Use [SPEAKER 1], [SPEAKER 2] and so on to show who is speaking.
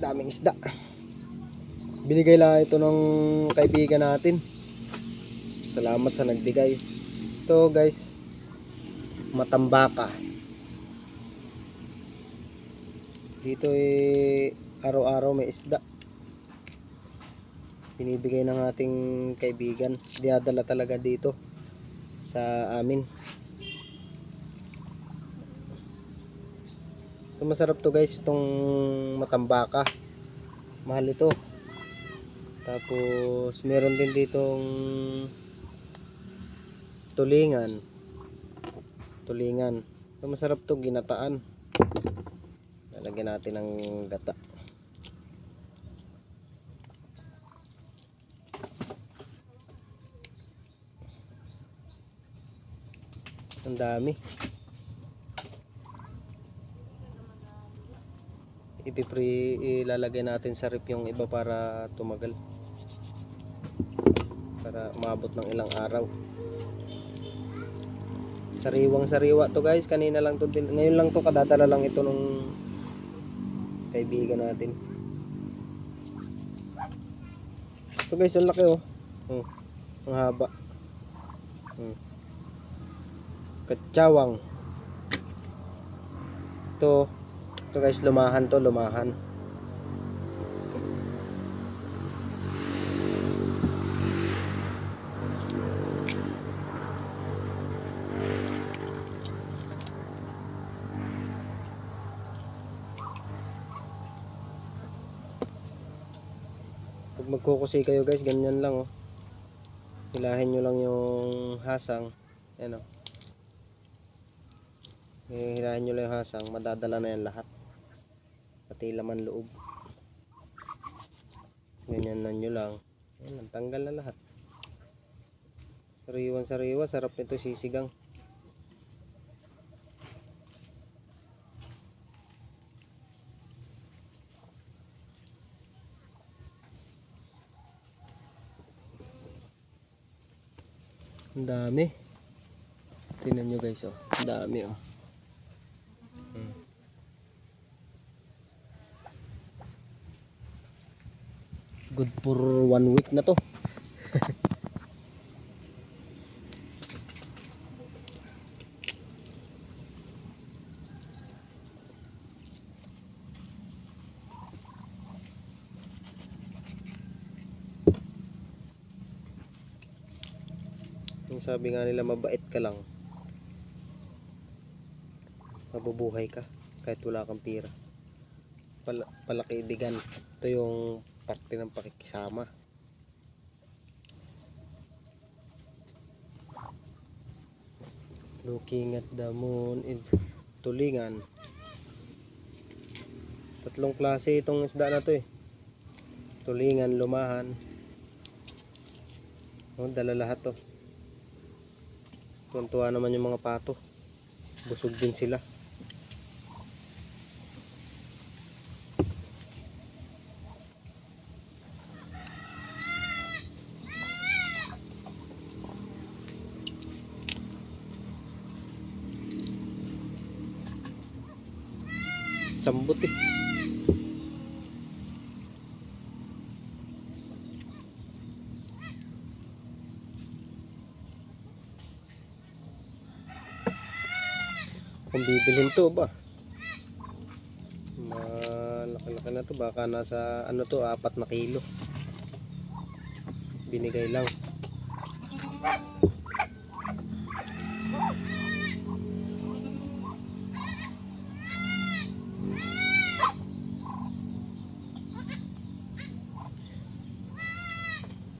[SPEAKER 1] Daming isda. Binigay lang ito ng kaibigan natin. Salamat sa nagbigay. Ito guys, matambaka. Dito araw-araw may isda. Binibigay ng ating kaibigan. Dinadala talaga dito sa amin. Ito masarap to guys, itong matambaka. Mahal ito. Tapos meron din ditong tulingan. Ito masarap to, ginataan. Lalagyan natin ng gata. Ang dami. Ilalagay natin sa rep yung iba para tumagal. Para umabot ng ilang araw. Sariwang sariwa to guys. Kanina lang to din. Ngayon lang to, kadadala lang ito nung kaibigan natin. So guys, ang laki oh. Ang haba. Katsawang. Ito guys, lumahan to, lumahan. Pag magkukusi kayo guys, ganyan lang oh. Hilahin nyo lang yung hasang. Ayan oh. Hilahin nyo lang yung hasang, madadala na yan lahat. Pati laman loob. Ganyan na nyo lang. Ayan, tanggal na lahat. Sariwan sariwa, sarap nito sisigang. Ang dami. Tingnan nyo guys oh. Ang dami oh. Good for 1 week na to. Yung sabi nga nila, mabait ka lang, mabubuhay ka kahit wala kang pira. Palakaibigan. Ito yung parte ng pakikisama. Looking at the moon is tulingan. Tatlong klase itong isda na to eh. Tulingan, lumahan. Dala lahat to. Tuwan-tuwa naman yung mga pato. Busog din sila. Sambot eh. Kung bibilhin to ba, malaki-laki na to, baka nasa ano to, 4 na kilo. Binigay lang.